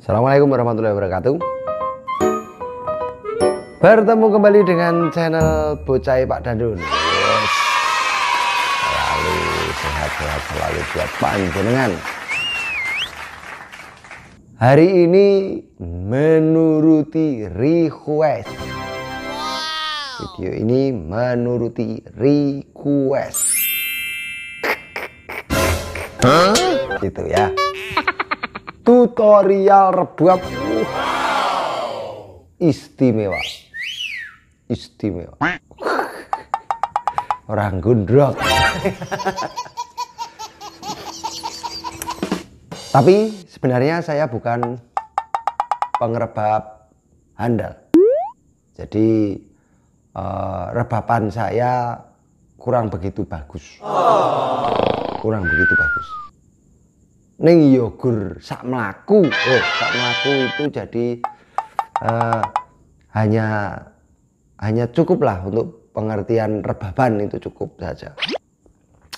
Assalamualaikum warahmatullahi wabarakatuh. Bertemu kembali dengan channel Bocah Pak Dandun. Selalu sehat-sehat selalu buat panjenengan. Hari ini menuruti request. Video ini menuruti request. Gitu ya. Tutorial rebab istimewa. Orang gundrok. Tapi sebenarnya saya bukan pengerebab handal. Jadi rebaban saya kurang begitu bagus. Ning yogur sak mlaku. Sak mlaku itu jadi hanya cukup lah untuk pengertian rebaban, itu cukup saja.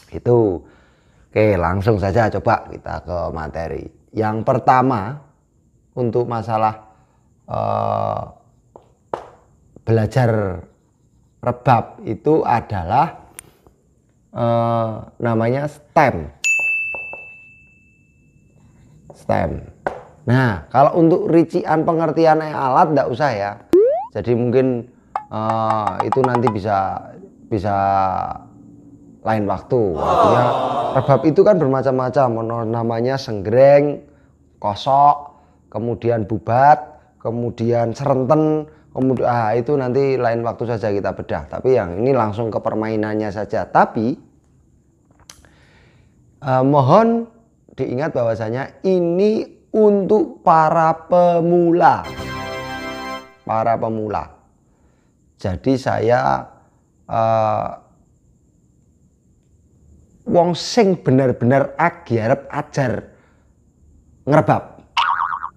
Itu oke, langsung saja coba kita ke materi. Yang pertama untuk masalah belajar rebab itu adalah namanya stem. Nah, kalau untuk rincian pengertian alat enggak usah ya. Jadi mungkin itu nanti bisa lain waktu. Artinya rebab itu kan bermacam-macam. Namanya senggreng, kosok, kemudian bubat, kemudian serenten, kemudian itu nanti lain waktu saja kita bedah. Tapi yang ini langsung ke permainannya saja. Tapi mohon diingat bahwasanya ini untuk para pemula. Jadi saya wong sing bener-bener ajar ngerebab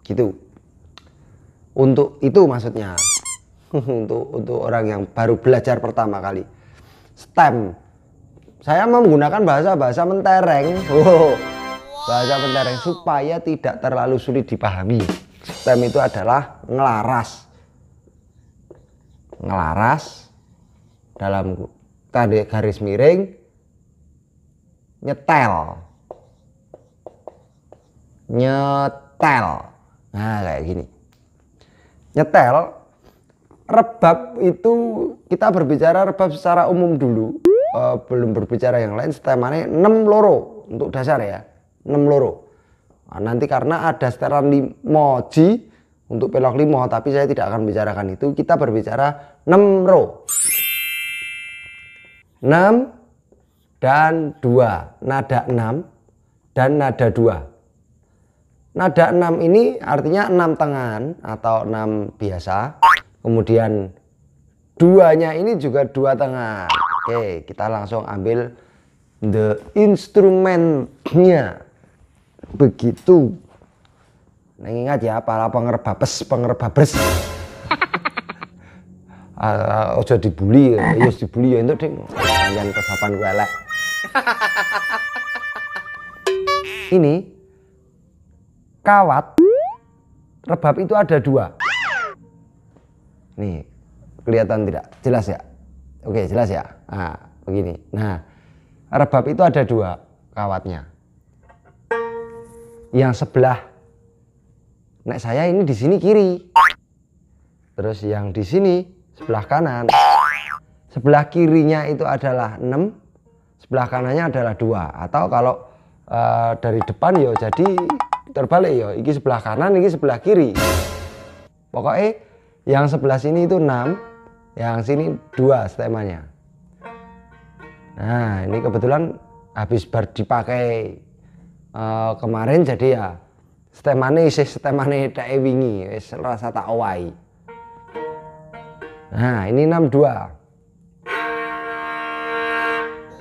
gitu. Untuk itu maksudnya. untuk orang yang baru belajar pertama kali. Stem. Saya menggunakan bahasa mentereng. Bahasa mentereng supaya tidak terlalu sulit dipahami. Stem itu adalah ngelaras dalam tanda garis miring, nyetel. Nah kayak gini. Nyetel. Rebab itu kita berbicara rebab secara umum dulu, belum berbicara yang lain. Stemannya 6 loro untuk dasar ya. 6 loro. Nah, nanti karena ada setelan 5 G untuk pelok 5, tapi saya tidak akan bicarakan itu. Kita berbicara 6 ro. 6 dan 2. Nada 6 dan nada 2. Nada 6 ini artinya 6 tangan atau 6 biasa. Kemudian 2-nya ini juga 2 tangan. Oke, kita langsung ambil the instrumennya. Begitu. Nah, ingat ya para pengerebabes ojo dibully ya, dibully ya itu ding jangan kesapan gue elek. Ini kawat rebab itu ada 2. Nih, kelihatan tidak? Jelas ya? Oke, jelas ya? Nah, begini. Nah, rebab itu ada 2 kawatnya. Yang sebelah, nek saya ini di sini kiri, terus yang di sini sebelah kanan. Sebelah kirinya itu adalah 6, sebelah kanannya adalah 2. Atau kalau dari depan ya jadi terbalik ya, ini sebelah kanan, ini sebelah kiri. Pokoknya yang sebelah sini itu 6, yang sini 2 stemanya. Nah, ini kebetulan habis dipakai kemarin, jadi ya stemane tak wingi wis rasa tak owahi. Nah, ini 62.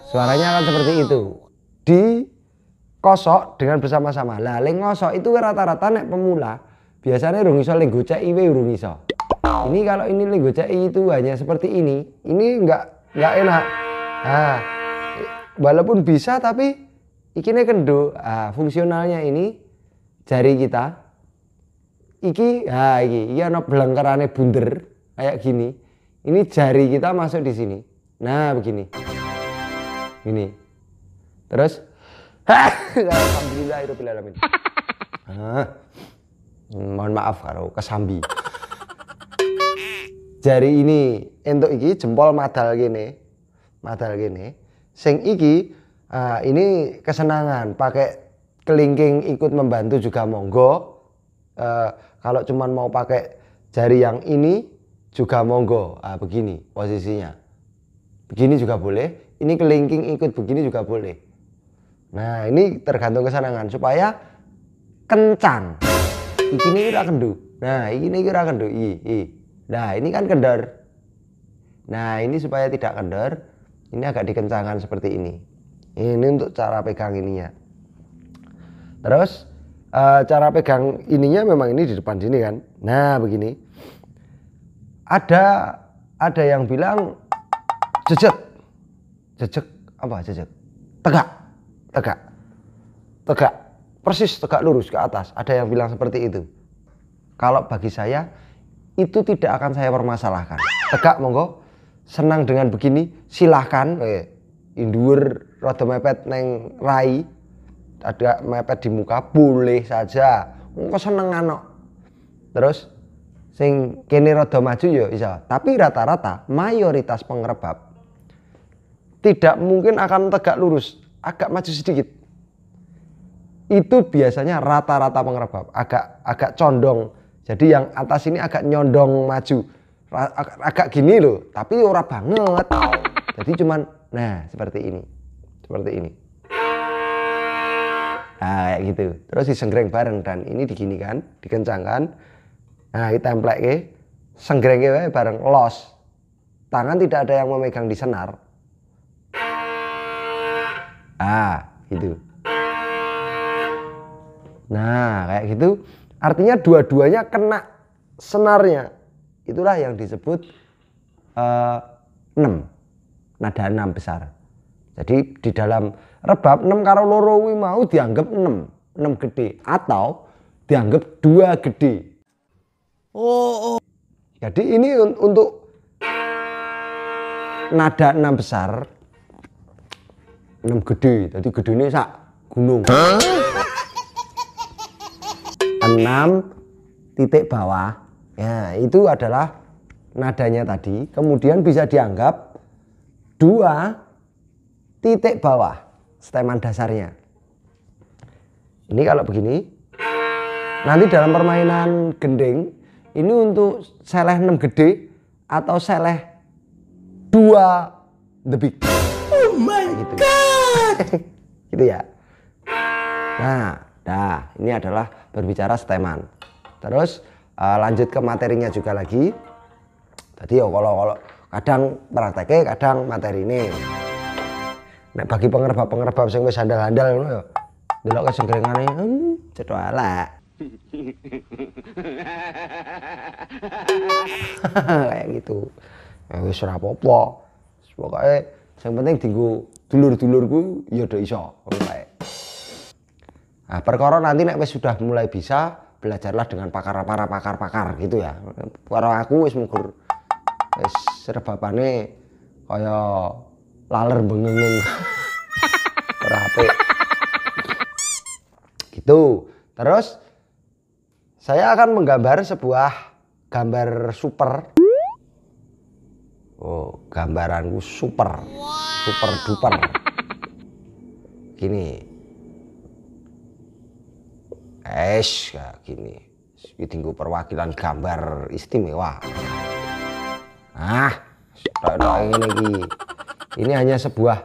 Suaranya akan seperti itu. Dikosok dengan bersama-sama. Lah leng ngosok itu rata-rata nek pemula biasanya urung iso leng goceki urung iso. Ini kalau ini leng goceki itu hanya seperti ini enggak enak. Nah, walaupun bisa tapi ikine kendo. Fungsionalnya ini jari kita iki ana belengkerane bunder kayak gini. Ini jari kita masuk di sini. Nah, begini. Ini. Terus alhamdulillahirabbil alamin. Mohon maaf karo kesambi. Jari ini entuk iki jempol madal gini. Sing iki ini kesenangan, pakai kelingking ikut membantu juga monggo. Kalau cuman mau pakai jari yang ini juga monggo. Begini posisinya. Begini juga boleh. Ini kelingking ikut begini juga boleh. Nah, ini tergantung kesenangan supaya kencang. Iki ora kendu. Nah, ini ora kendu. Nah, ini kan kendor. Nah, ini supaya tidak kendor, ini agak dikencangkan seperti ini. Ini untuk cara pegang ininya. Terus cara pegang ininya memang ini di depan sini kan. Nah, begini. Ada yang bilang jejek apa jejek? Tegak. Persis tegak lurus ke atas. Ada yang bilang seperti itu. Kalau bagi saya itu tidak akan saya permasalahkan. Tegak monggo. Senang dengan begini silahkan. Induur rada mepet neng rai, ada mepet di muka boleh saja. Engko senengan kok. Terus sing kene rada maju ya iso. Tapi rata-rata mayoritas pengerebab tidak mungkin akan tegak lurus, agak maju sedikit. Itu biasanya rata-rata pengerebab agak condong. Jadi yang atas ini agak nyondong maju, agak gini loh, tapi ora banget. Jadi cuman seperti ini. Nah, kayak gitu. Terus disenggreng bareng dan ini diginikan, dikencangkan. Nah, kita template senggrengnya bareng los. Tangan tidak ada yang memegang di senar. Gitu. Nah, kayak gitu. Artinya dua-duanya kena senarnya. Itulah yang disebut 6. Nada 6 besar. Jadi di dalam rebab 6 karo loro kuwi mau dianggap 6 gede atau dianggap 2 gede. Jadi ini untuk nada 6 besar 6 gede. Jadi gedene sak gunung. 6 titik bawah. Ya, itu adalah nadanya tadi. Kemudian bisa dianggap 2 titik bawah steman dasarnya. Ini kalau begini. Nanti dalam permainan gending ini untuk seleh 6 gede atau seleh 2 the big. Oh my gitu. God. Gitu ya. Nah, ini adalah berbicara steman. Terus lanjut ke materinya juga lagi. Tadi ya kalau kadang prakteknya, kadang materi ini. Nek bagi pengerebab sing wis handal-handal ngono ya. Delok kesengrengane cetho elek. Kayak gitu. Ya wis ora apa-apa. Pokoke sing penting dienggo dulur-dulurku ya do iso ngono kae. Nah, perkara nanti nek wis sudah mulai bisa, belajarlah dengan pakar gitu ya. Karo aku wis mungkur wis rebabane kaya laler bengeng. Ora apik. Gitu. Terus saya akan menggambar sebuah gambar super. Gambaranku super. Super duper. Gini. Kayak gini. Iki tinggu perwakilan gambar istimewa. Ini hanya sebuah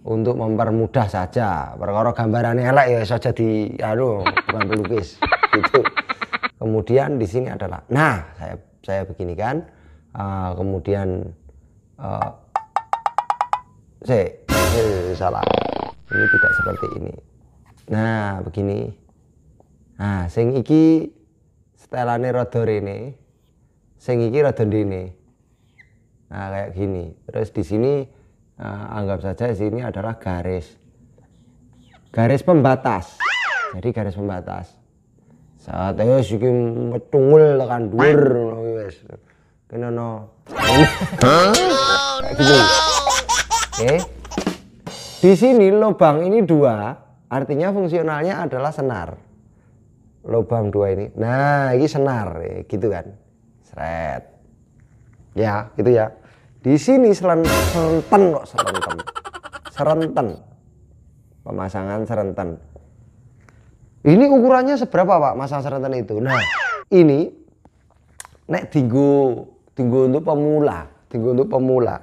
untuk mempermudah saja. Perkara gambarannya elek ya saja di bukan pelukis gitu. Kemudian di sini adalah saya beginikan. Kemudian salah. Ini tidak seperti ini. Nah, begini. Nah, sing iki setelane rada rene. Sing iki rada ndene. Nah, kayak gini. Terus di sini anggap saja di sini adalah garis pembatas. Jadi garis pembatas. Saat wis iki metungul tekan dhuwur wis. Kene ono. Gitu. Oke. Di sini lubang ini 2, artinya fungsionalnya adalah senar. Lubang 2 ini. Nah, ini senar, gitu kan. Sret. Ya, gitu ya. Di sini serenten kok, serenten. Serenten. Pemasangan serenten. Ini ukurannya seberapa, Pak, masang serenten itu? Nah, ini nek dinggo untuk pemula.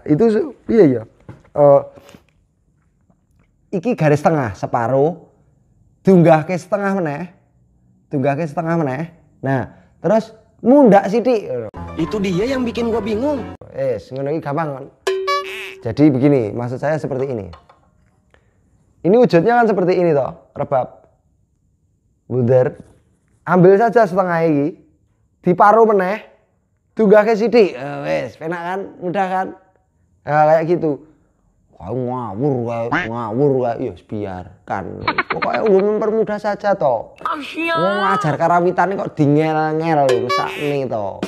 Itu iya ya. Iki garis tengah separuh, dunggahke setengah meneh. Nah, terus mundak sithik. Itu dia yang bikin gua bingung. Ngono iki gampang kan. Jadi begini, maksud saya seperti ini. Ini wujudnya kan seperti ini toh, rebab. Bundar. Ambil saja setengah iki, diparuh meneh, dunggahke sithik. Wis, penak kan? Mudah kan? Nah, kayak gitu. Ngawur ya biarkan. Pokoknya mempermudah saja toh. Ngajar karawitan kok dingel-ngel sakne toh.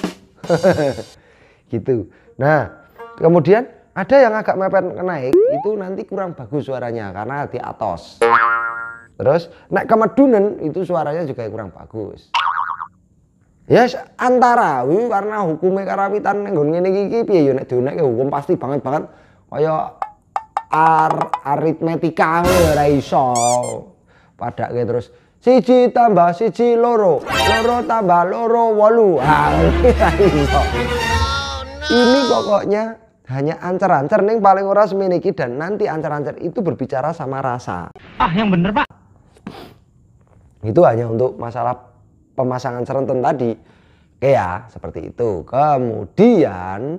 Gitu. Nah, kemudian ada yang agak mepet naik, itu nanti kurang bagus suaranya karena di atas. Terus naik kemedunan itu suaranya juga kurang bagus. Ya antara karena hukumnya karawitan nggon ngene iki piye ya nek dionekke hukum pasti banget kaya aritmetika ora iso padake terus 1 tambah 1 loro tambah loro 8 iso. Ini pokoknya hanya ancer-ancer ning paling ora semene iki dan nanti ancer-ancer itu berbicara sama rasa. Yang bener, Pak. Itu hanya untuk masalah pemasangan serenten tadi. Oke ya, seperti itu. Kemudian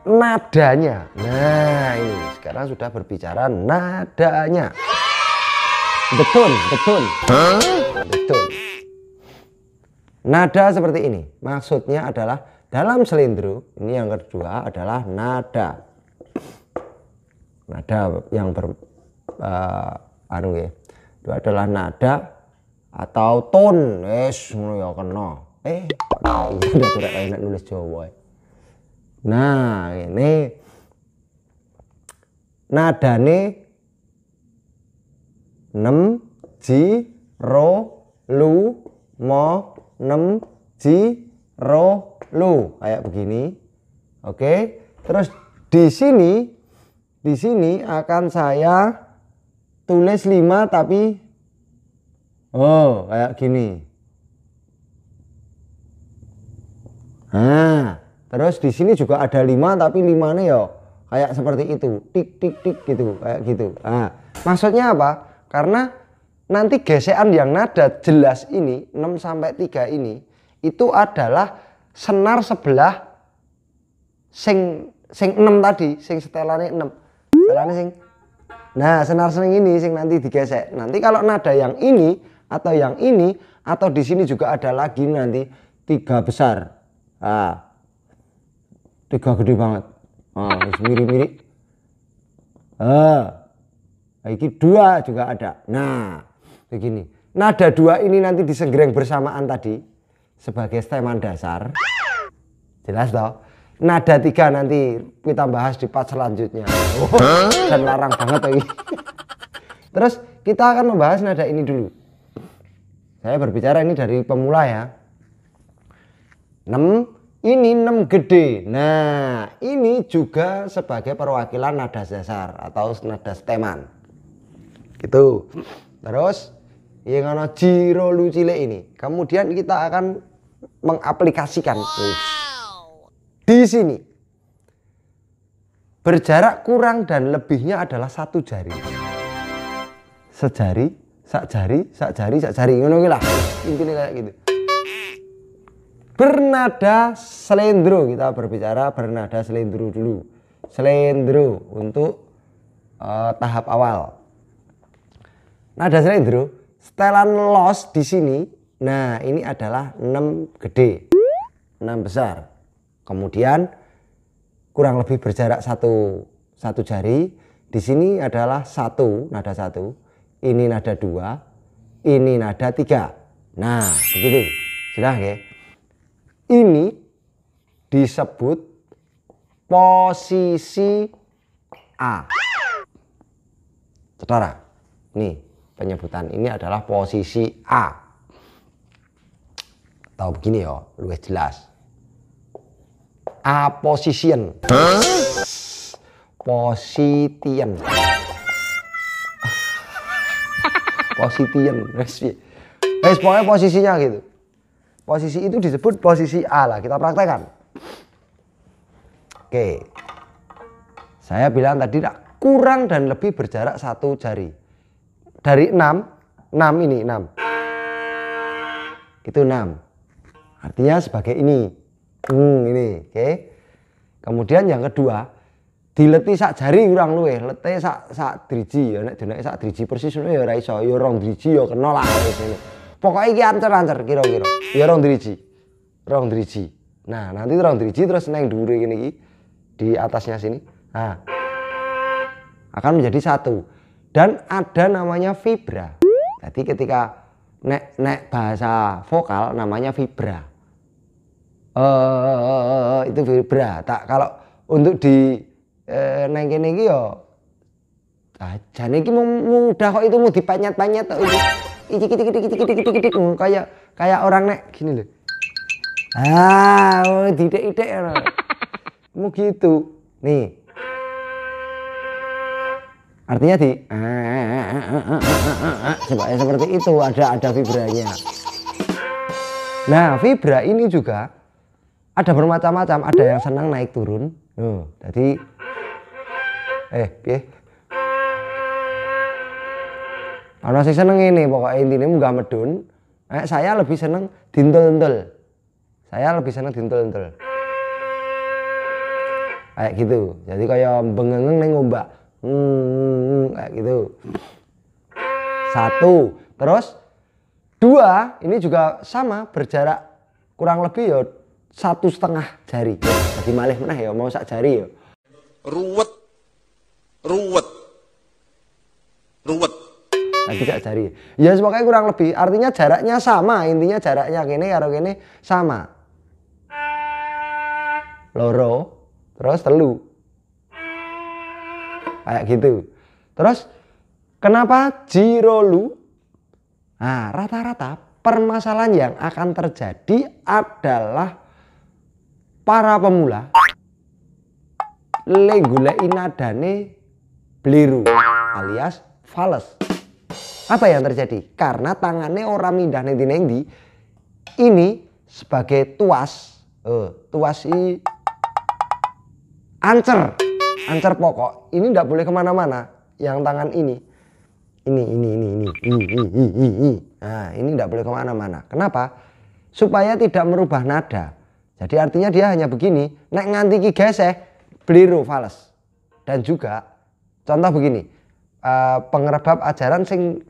nadanya. Nah, ini sekarang sudah berbicara nadanya. Betul. Nada seperti ini. Maksudnya adalah dalam selindro, ini yang kedua adalah nada. Nada yang itu adalah nada atau ton. Ngono ya kena. Udah turek kayak nulis Jawa. Nah, ini nadane 6 ji ro lu mo 6 ji ro lu kayak begini. Oke. Terus di sini akan saya tulis 5 tapi kayak gini. Nah, terus di sini juga ada 5 tapi 5-nya ya kayak seperti itu, tik tik tik gitu, kayak gitu. Nah, maksudnya apa? Karena nanti gesekan yang nada jelas ini 6 sampai 3 ini itu adalah senar sebelah sing 6 tadi, sing setelane 6. Setelane sing. Nah, senar sing ini sing nanti digesek. Nanti kalau nada yang ini atau yang ini atau di sini juga ada lagi nanti 3 besar. 3 gede banget. Mirip-mirip. Ini 2 juga ada. Nah, begini. Nada 2 ini nanti disenggreng bersamaan tadi sebagai steman dasar. Jelas toh? Nada 3 nanti kita bahas di part selanjutnya. Dan larang banget ini. Terus kita akan membahas nada ini dulu. Saya berbicara ini dari pemula ya. 6, ini 6 gede. Nah, ini juga sebagai perwakilan nada dasar atau nada steman. Gitu. Terus yang ana jiro lu cilik ini. Kemudian kita akan mengaplikasikan. Di sini berjarak kurang dan lebihnya adalah 1 jari. Sejari, sak jari. Ngono lah. Intinya kayak gitu. Bernada selendro, kita berbicara bernada selendro dulu. Selendro untuk tahap awal. Nada selendro, setelan los di sini. Nah, ini adalah 6 gede, 6 besar. Kemudian kurang lebih berjarak satu jari. Di sini adalah 1, nada 1. Ini nada 2, ini nada 3. Nah, begitu. Sudah ya. Ini disebut posisi A. Saudara, nih penyebutan ini adalah posisi A. Atau begini ya, lebih jelas. A position. Positian. Positian. Pokoknya posisinya gitu. Posisi itu disebut posisi A lah. Kita praktekkan. Oke. Saya bilang tadi kurang dan lebih berjarak 1 jari. Dari 6 ini 6. Itu 6. Artinya sebagai ini. Ini, oke. Kemudian yang kedua, dileti sak jari kurang luwih, lete sak driji ya nek dineke sak driji persis ngono ya ora iso, ya rong driji ya kena lah wis ngene. Pokoke iki ancer-ancer kira-kira. Ya rong driji. Rong driji. Nah, nanti rong driji terus neng dhuwure ngene iki di atasnya sini. Nah, akan menjadi 1. Dan ada namanya vibra. Jadi ketika nek bahasa vokal namanya vibra. Itu vibra. Tak kalau untuk di neng kene iki ya jane iki mudah kok itu mau dipanyat-panyat tok iki. Iki kayak orang nek gini loh. Didik-didik ngono. Mau gitu. Nih. Artinya seperti itu ada vibranya. Nah, vibra ini juga ada bermacam-macam, ada yang senang naik turun. Jadi ana sing seneng ini pokoknya intinya munggah medun. Saya lebih seneng dintel-entel. Kayak gitu. Jadi kayak bengengeng ning ombak. Kayak gitu. 1. Terus 2 ini juga sama berjarak kurang lebih ya 1,5 jari. Jadi malih meneh ya mau sak jari ya. Ruwet. Tadi sak jari. Ya pokoknya kurang lebih. Artinya jaraknya sama. Intinya jaraknya kene karo kene sama. Loro. Terus 3. Kayak gitu. Terus kenapa jirolu? Nah, rata-rata permasalahan yang akan terjadi adalah para pemula goleki nadane bliru alias fales. Apa yang terjadi? Karena tangannya orang mindah nendi-nendi. Ini sebagai tuas. Tuas ini ancer pokok. Ini tidak boleh kemana-mana. Yang tangan ini. Ini. Nah, ini tidak boleh kemana-mana. Kenapa? Supaya tidak merubah nada. Jadi artinya dia hanya begini. Nek nganti ki geseh, bliru fales. Dan juga contoh begini. Pengerebab ajaran sing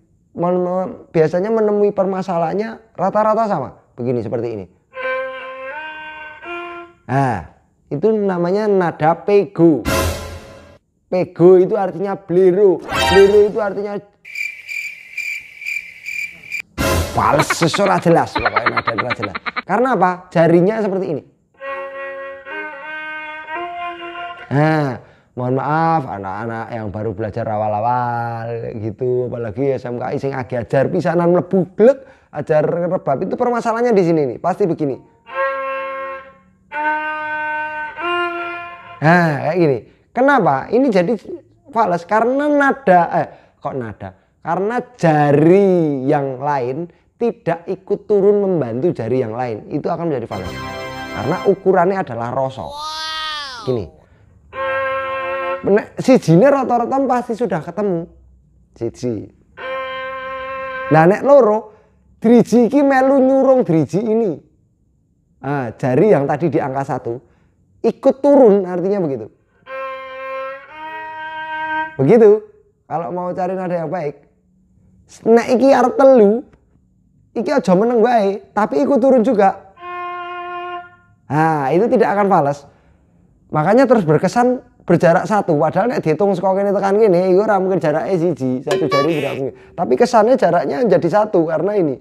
biasanya menemui permasalahannya rata-rata sama. Begini seperti ini. Nah, itu namanya nada pego. Pego itu artinya bliru. Bliru itu artinya fals, sesuatu jelas. Pokoknya nada jelas. Karena apa? Jarinya seperti ini. Nah, mohon maaf anak-anak yang baru belajar awal-awal gitu, apalagi SMKI sing agi ajar pisanan mlebu glek, ajar rebab itu permasalahannya di sini nih, pasti begini. Nah, kayak gini. Kenapa? Ini jadi fals karena karena jari yang lain tidak ikut turun membantu jari yang lain. Itu akan menjadi fals. Karena ukurannya adalah rasa. Gini. Sijine rata-rata pasti sudah ketemu. Siji. Nah, nek loro, driji iki melu nyurung driji ini. Nah, jari yang tadi di angka 1 ikut turun, artinya begitu. Begitu. Kalau mau cari nada yang baik, nek iki arep 3, iki aja meneng wae, tapi ikut turun juga. Nah, itu tidak akan fals. Makanya terus berkesan berjarak 1, padahal nek dihitung saka kene tekan kene iku ora mungkin jaraknya 1 jari tidak mungkin. Tapi kesannya jaraknya jadi 1 karena ini.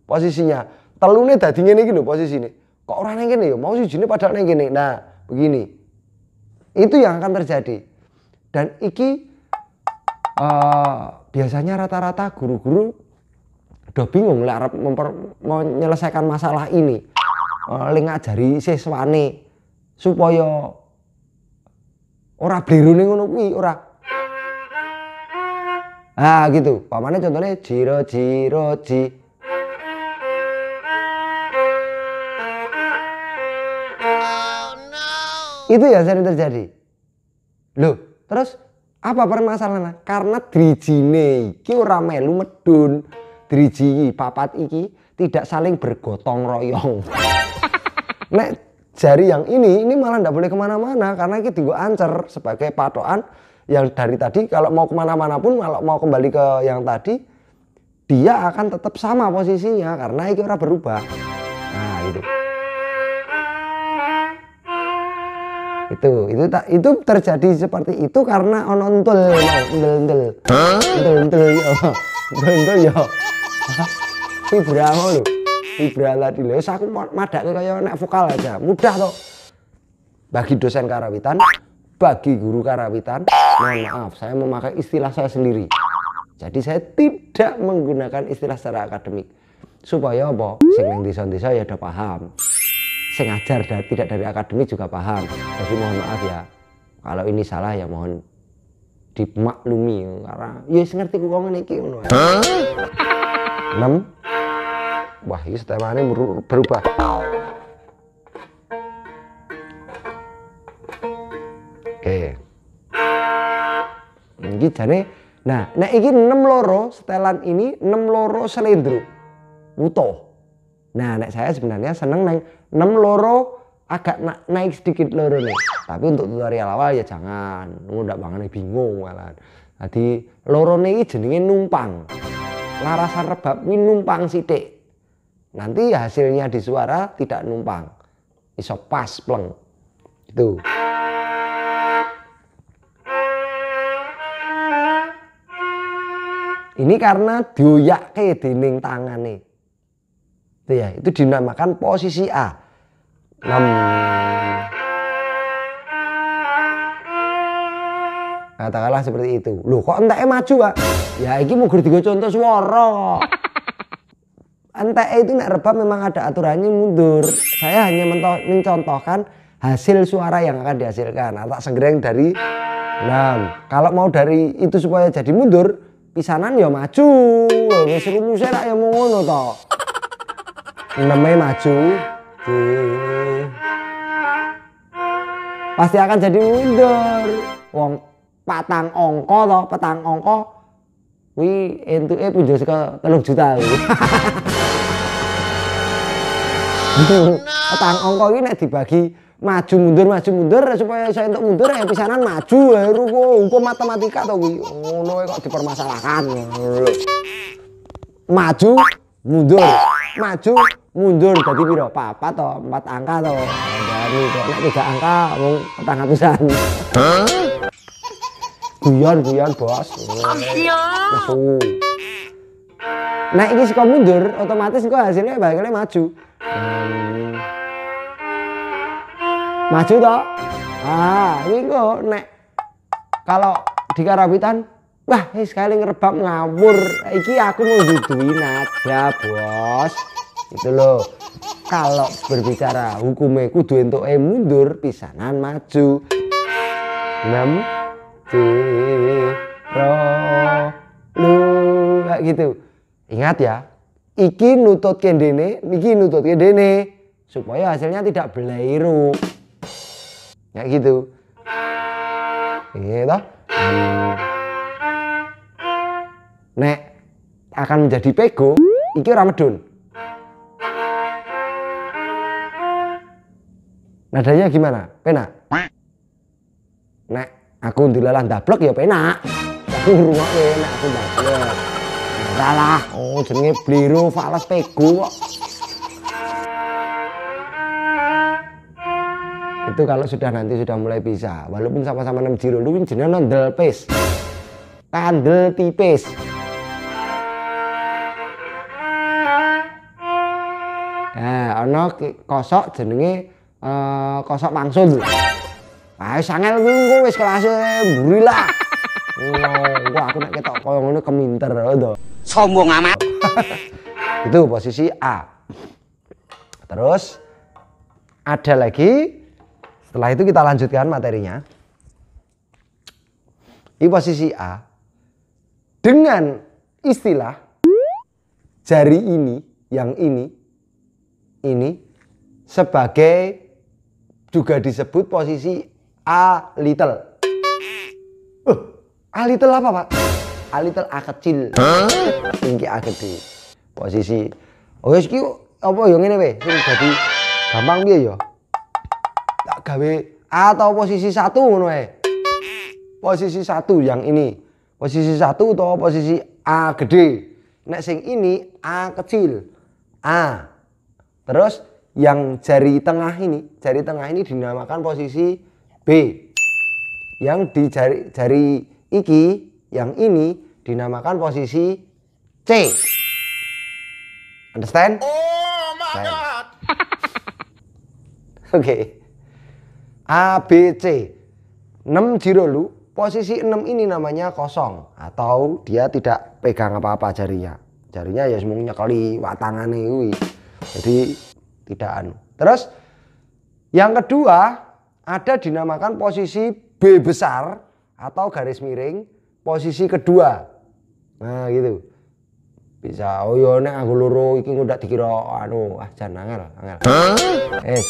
posisinya. Telune dadi ngene iki lho posisine. Kok ora nang kene ya? Mau sijine padahal nang kene. Nah, begini. Itu yang akan terjadi. Dan iki biasanya rata-rata guru-guru udah bingung lek arep menyelesaikan masalah ini. Lek ngajari siswane supaya ora blirune ngono kuwi, ora. Ah gitu. Pamane contohnya jiro jiro ji. Itu yang sering terjadi. Loh, terus apa permasalahannya? Karena drijine iki ora melu medun. Driji papat iki tidak saling bergotong royong. Nek jari yang ini malah ndak boleh kemana-mana karena ini dienggo ancer sebagai patokan yang dari tadi kalau mau kemana-mana pun kalau mau kembali ke yang tadi dia akan tetap sama posisinya karena ini ora berubah. Nah gitu. Itu terjadi seperti itu karena ono entul ya vibra lho vibra tadi lho aku madake kaya nek vokal aja mudah toh bagi dosen karawitan, bagi guru karawitan. Mohon maaf saya memakai istilah saya sendiri, jadi saya tidak menggunakan istilah secara akademik supaya apa sing nang desa-desa ya udah paham, sing ngajar tidak dari akademik juga paham. Jadi mohon maaf ya kalau ini salah ya mohon dimaklumi karena ya ngerti kok ngene iki ngono. 6. Wah, ini temanya berubah. Oke. Iki jane nah, nek iki 6 loro setelan ini 6 loro selendro. Utuh. Nah, nek saya sebenarnya seneng nang 6 loro agak naik sedikit loro nih. Tapi untuk tutorial awal ya jangan, ndak bangane bingung malah. Jadi lorone iki jenenge numpang. Larasan rebab ini numpang sithik. Nanti hasilnya di suara tidak numpang. Iso pas pleng. Itu. Ini karena dioyake dening tangane. Itu ya, itu dinamakan posisi A. 6. Katakanlah seperti itu. Loh kok enteke maju, Pak? Ya iki mugur digo contoh swara. Enteke itu nek rebab memang ada aturannya mundur. Saya hanya mencontohkan hasil suara yang akan dihasilkan. Tak segereng dari 6. Kalau mau dari itu supaya jadi mundur, pisanan ya maju. Wis rumusé rak ya mung ngono to. 6 maju. Pasti akan jadi mundur. Wong patang angka to, petang angka kuwi entuke punjul saka 3 juta kuwi. Petang angka iki nek dibagi maju mundur supaya saya untuk mundur ya pisanan maju ya hukum matematika to kuwi. Ngono kok dipermasalahkan. Maju mundur dadi piro? 4 to, 4 angka to. Dari kok nek 3 angka wong 400-an. Guyon bos. Nah ini saka mundur otomatis kok hasilnya baliknya maju. Maju toh. Ini kok nek kalau di karawitan wah sekali ngerebab ngawur. Iki aku mau duduin nada bos. Itu loh. Kalau berbicara hukumnya kudu entuk mundur pisanan maju. 6 lu kayak gitu. Ingat ya, iki nutut kendene, iki nutut kendene supaya hasilnya tidak belairu. Kayak gitu. Gitu. Nek akan menjadi pego, iki ora medun. Nadanya gimana? Penak. Nek aku dilalah ndablek ya penak. Aku ngrungokke nek aku ndablek. Salah. Oh, jenenge bliru fales pego kok. Itu kalau nanti sudah mulai bisa. Walaupun sama-sama 6 jiro lu jenenge nondel pes. Kandel tipis. Nah, ono kosok jenenge kosok mangsul. Ah wis angel kuwi wis kelas mburi lah. Wah, aku nek ketok koyo ngono keminter to. Sombong amat. Itu posisi A. Terus ada lagi. Setelah itu kita lanjutkan materinya. Di posisi A dengan istilah jari ini, yang ini sebagai juga disebut posisi A little. A little apa, Pak? A little A kecil. Tinggi A gede. Posisi oh iki apa ya ngene wae sing dadi gampang piye ya? Tak gawe A atau posisi 1 ngono wae. Posisi 1 yang ini. Posisi 1 atau posisi A gede. Nek sing ini A kecil. A. Terus yang jari tengah ini dinamakan posisi B. Yang di jari iki yang ini dinamakan posisi C. Understand? Oh my god. Oke. A B C. 6 jirolu, posisi 6 ini namanya kosong atau dia tidak pegang apa-apa jarinya. Jarinya ya semuanya nyekeli watangane kuwi. Jadi tidak anu. Terus yang kedua ada dinamakan posisi B besar atau garis miring posisi kedua. Nah gitu. Bisa oh yo nek aku loro iki ndak dikira anu jan angel.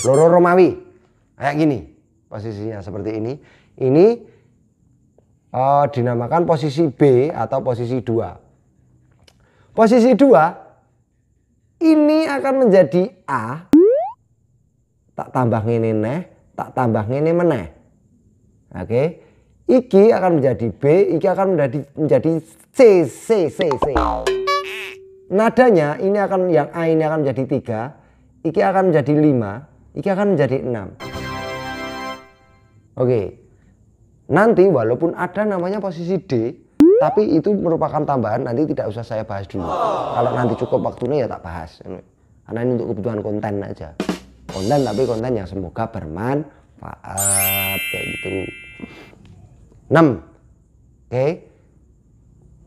Loro Romawi. Kayak gini. Posisinya seperti ini. Ini dinamakan posisi B atau posisi 2. Posisi 2 ini akan menjadi A. Tak tambah ngene neh, tak tambah ngene meneh. Oke. Iki akan menjadi B, iki akan menjadi C. Nadanya ini akan yang A ini akan menjadi 3, iki akan menjadi 5, iki akan menjadi 6. Oke. Nanti walaupun ada namanya posisi D, tapi itu merupakan tambahan, nanti tidak usah saya bahas dulu. Kalau nanti cukup waktunya ya tak bahas. Karena ini untuk kebutuhan konten aja. Konten tapi konten yang semoga bermanfaat kayak gitu. 6. Oke.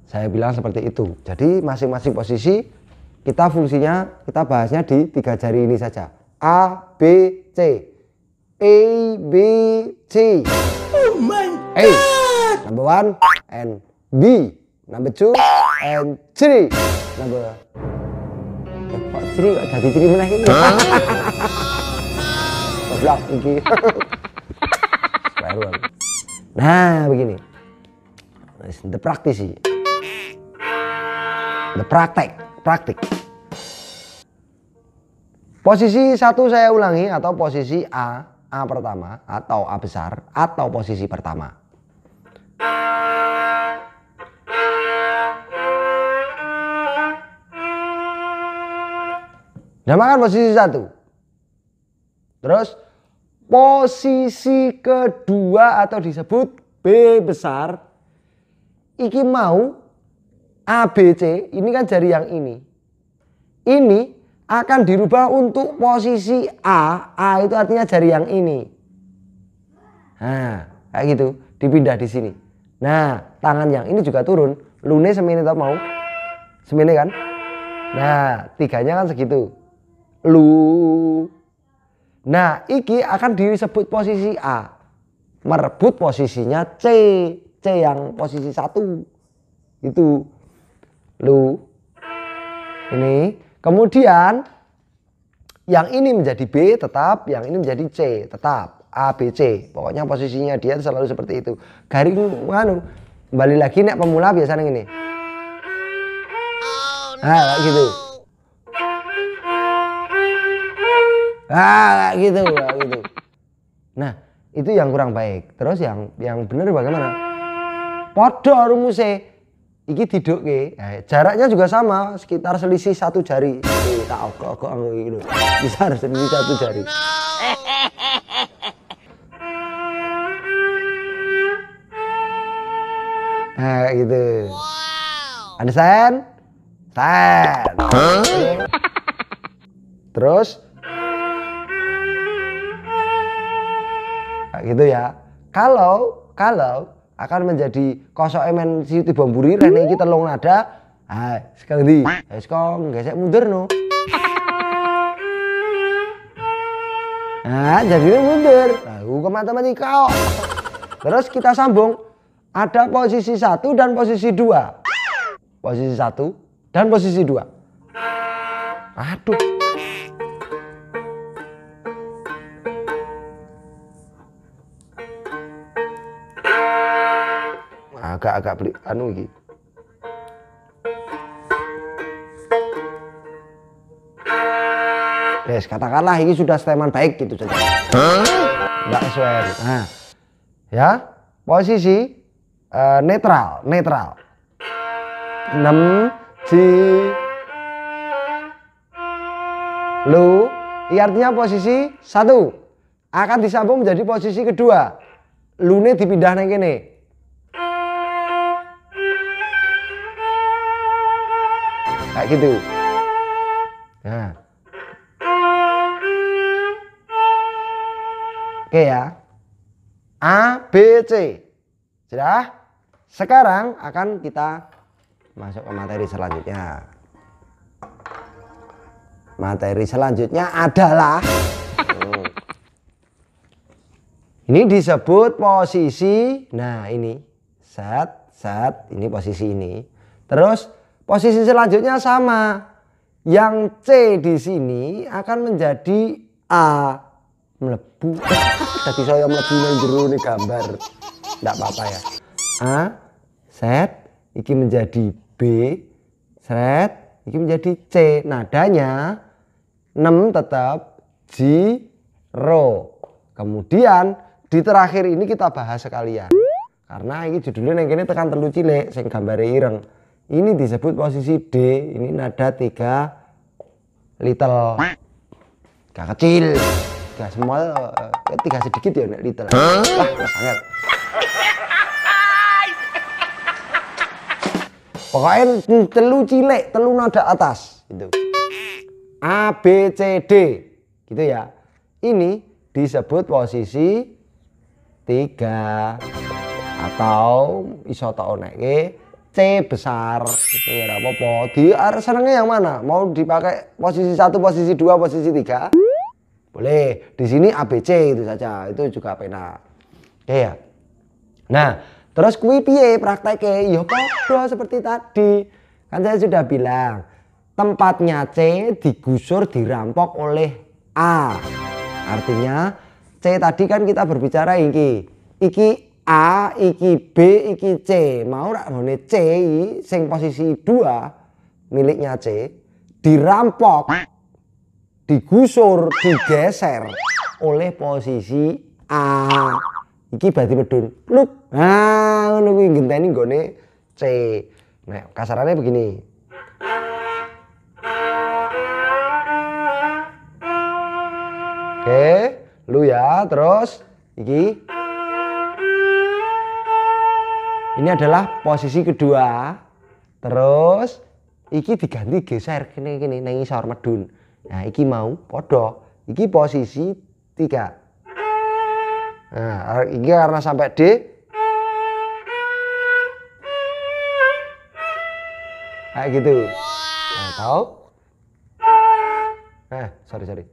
Saya bilang seperti itu. Jadi masing-masing posisi kita fungsinya kita bahasnya di 3 jari ini saja. A, B, C. A, B, C. Oh my A, number 1 and B, number 2 and 3. Number kok 3 kok jadi 3 meneh iki. Goblok iki. Nah, begini. The practice. The praktik. Posisi 1 saya ulangi atau posisi A pertama atau A besar atau posisi pertama. Namakan posisi 1. Terus posisi kedua atau disebut B besar. Iki mau A, B, C. Ini kan jari yang ini. Ini akan dirubah untuk posisi A. A itu artinya jari yang ini. Nah, kayak gitu. Dipindah di sini. Nah, tangan yang ini juga turun. Lune semene tau mau. Semene kan? Nah, 3-nya kan segitu. Lu. Nah, iki akan disebut posisi A. Merebut posisinya C. C yang posisi 1. Itu. Lu. Ini. Kemudian yang ini menjadi B tetap, yang ini menjadi C tetap. A, B, C. Pokoknya posisinya dia selalu seperti itu. Garing anu. Kembali lagi nek pemula biasanya gini. Nah, kayak gitu. Kayak gitu. Nah, itu yang kurang baik. Terus yang benar bagaimana? Podo rumusnya. Iki didukke. Nah, jaraknya juga sama, sekitar selisih 1 jari. Tak ogok-ogok gitu. Bisa selisih 1 jari. Nah, gitu. Understand? Terus gitu ya. Kalau akan menjadi kosok emen si tibomburi rene iki telung nada. Sekali di. Wis kok gesek mundur no. Jadinya mundur. Hukum matematika kok. Terus kita sambung. Ada posisi 1 dan posisi 2. Posisi 1 dan posisi 2. Aduh. Agak beli anu iki. Yes, katakanlah ini sudah steman baik gitu saja. Enggak sesuai. Nah, ya, posisi netral. 6 G Lu, artinya posisi 1 akan disambung menjadi posisi kedua. Lune dipindah nang kene. Kayak gitu. Nah. Oke ya. A, B, C. Sudah? Sekarang akan kita masuk ke materi selanjutnya. Materi selanjutnya adalah ini disebut posisi. Nah, ini set, ini posisi ini. Terus posisi selanjutnya sama. Yang C di sini akan menjadi A. Melebu. Jadi saya melebu nang jero nih gambar. Enggak apa-apa ya. A, set, iki menjadi B, set, iki menjadi C. Nadanya 6 tetap G, ro. Kemudian di terakhir ini kita bahas sekalian. Karena ini judulnya yang ini tekan telu cilik sing gambare ireng. Ini disebut posisi D. Ini nada 3 little. Gak kecil. 3 small, 3 sedikit ya nek little. Wah, sangat. Pokoknya telu cilik, telu nada atas gitu. A, B, C, D gitu ya. Ini disebut posisi 3 atau iso tak onekke C besar gitu ya, apa-apa. Di senengnya yang mana? Mau dipakai posisi 1, posisi 2, posisi 3? Boleh. Di sini A, B, C itu saja. Itu juga pena. Oke ya. Nah, terus kuwi piye prakteknya? Ya padha seperti tadi. Kan saya sudah bilang, tempatnya C digusur dirampok oleh A. Artinya C tadi kan kita berbicara iki A, iki B, iki C. Mau rak ngene C sing posisi 2 miliknya C dirampok, digusur, digeser oleh posisi A. Iki berarti medun. Pluk. Nah, ngono kuwi ngenteni nggone C. Nah, kasarannya begini. Oke, lu ya, terus iki. Ini adalah posisi kedua. Terus iki diganti geser kene nang isor medun. Nah, iki mau padha. Iki posisi 3. Nah, ini karena sampai D. Kayak gitu. Nah, tahu? Sorry.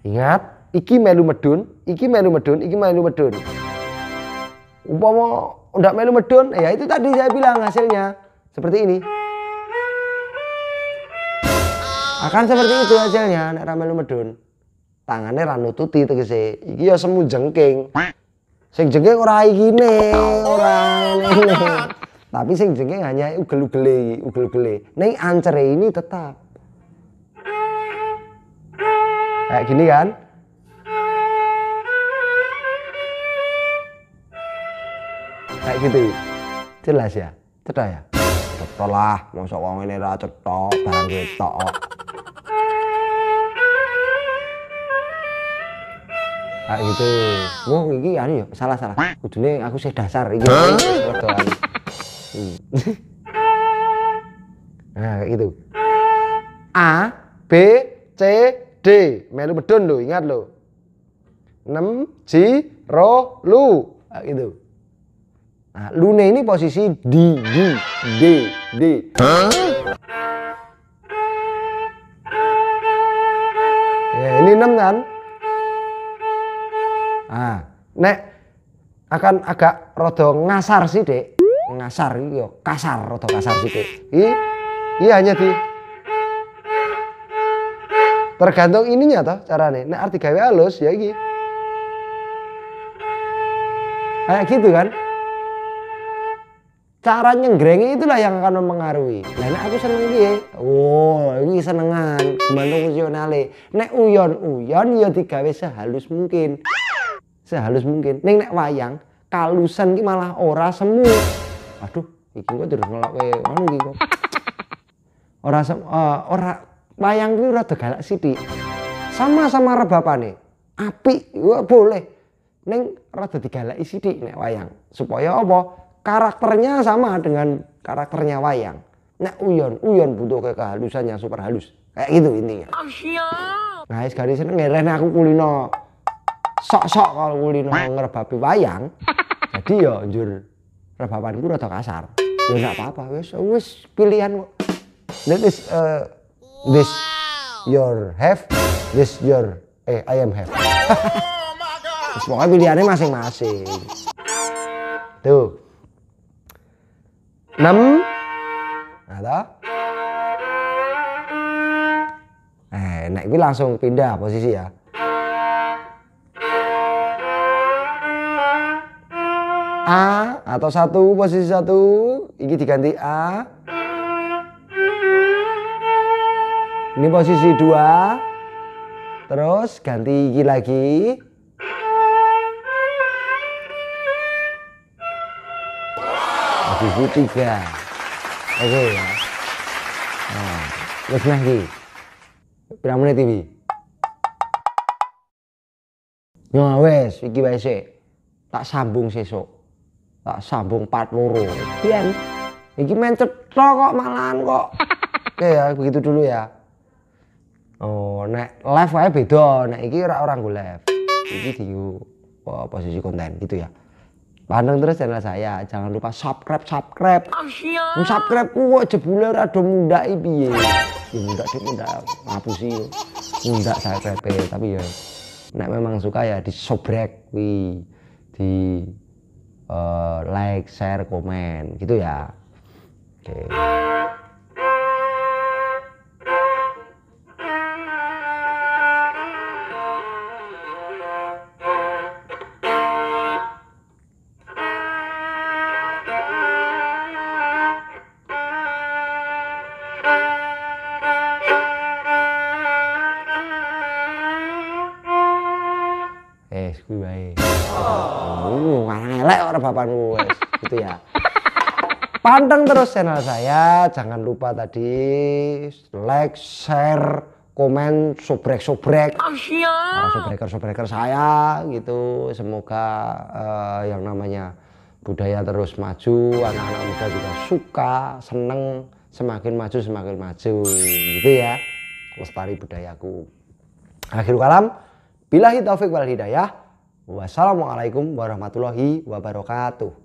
Ingat, iki melu medun, iki melu medun, iki melu medun. Umpama ndak melu medun, ya itu tadi saya bilang hasilnya seperti ini. Akan seperti itu hasilnya nek ra melu medun. Tangane ra nututi tegese. Iki ya semu jengking. Sing jengking ora ikine, ora ngene. Tapi sing jengking hanya ugel-ugele. Ning ancere ini tetap. Kayak gini kan? Kayak gitu. Jelas ya? Cetok ya? Cetok lah, mosok wong ngene ra cetok, barang ketok. Kayak gitu. Wong iki anu ya, salah. Kudune aku sih dasar iki. Nah kayak gitu. A, B, C, D. Melu medun lo, ingat lo. 6, Ji, Ro, Lu. Nah, gitu. Nah, Lune ini posisi D. Ya, ini 6 kan? Nah, nek akan agak rada ngasar sih, Dek. Ngasar iki yo, kasar, rada kasar sih, Dek. Iki hanya di tergantung ininya toh carane. Nek arti gawe halus ya iki. Kayak gitu kan? Cara nyenggrengi itulah yang akan mempengaruhi. Nah, nek aku seneng piye? Oh, iki senengan, gumantung fungsionale. Nek uyon ya digawe sehalus mungkin. Sehalus mungkin. Ning nek wayang, kalusan ki malah ora semu. Aduh, iki kok terus ngelokke ngono iki kok. Ora wayang ki rada galak sithik. Sama-sama rebapane. Apik, boleh. Ning rada digalaki sithik nek wayang. Supaya apa? Karakternya sama dengan karakternya wayang. Nek uyon butuh kehalusan yang super halus. Kayak gitu intinya. Nah, sekali seneng ngerene aku kulino. Sok-sok kalau kulino ngerebapi wayang. Jadi ya njur rebapanku rada kasar. Ya enggak apa-apa, wis pilihan kok. This your have, this your I am have. Pokoknya pilihannya masing-masing. Tuh. 6. Nah, toh. Nah ini langsung pindah posisi ya. A atau 1, posisi 1. Ini diganti A. Ini posisi 2. Terus ganti ini lagi. Posisi 3. Oke ya. Nah, wis meh iki. Pirang menit iki? Ya wis, iki wae sik. Tak sambung sesuk. Tak sambung part loro. Pian? Iki men cetha kok malahan kok. Oke ya, begitu dulu ya. Oh, nek live wae beda, nek iki ora nggo live. Iki di posisi konten gitu ya. Panteng terus channel saya, jangan lupa subscribe. Subscribe ku jebule ora do mundhaki piye. Ya mundak ngapusi yo. Mundak subscribe tapi ya nek memang suka ya disobrek kuwi, di like, share, komen gitu ya. Oke. Kuwi wae. Ngelek ora bapanku wis gitu ya. Panteng terus channel saya, jangan lupa tadi like, share, komen, sobrek. Sobreker saya gitu. Semoga yang namanya budaya terus maju, anak-anak muda juga suka, seneng, semakin maju gitu ya. Lestari budayaku. Akhirul kalam, billahi taufik wal hidayah. Wassalamualaikum warahmatullahi wabarakatuh.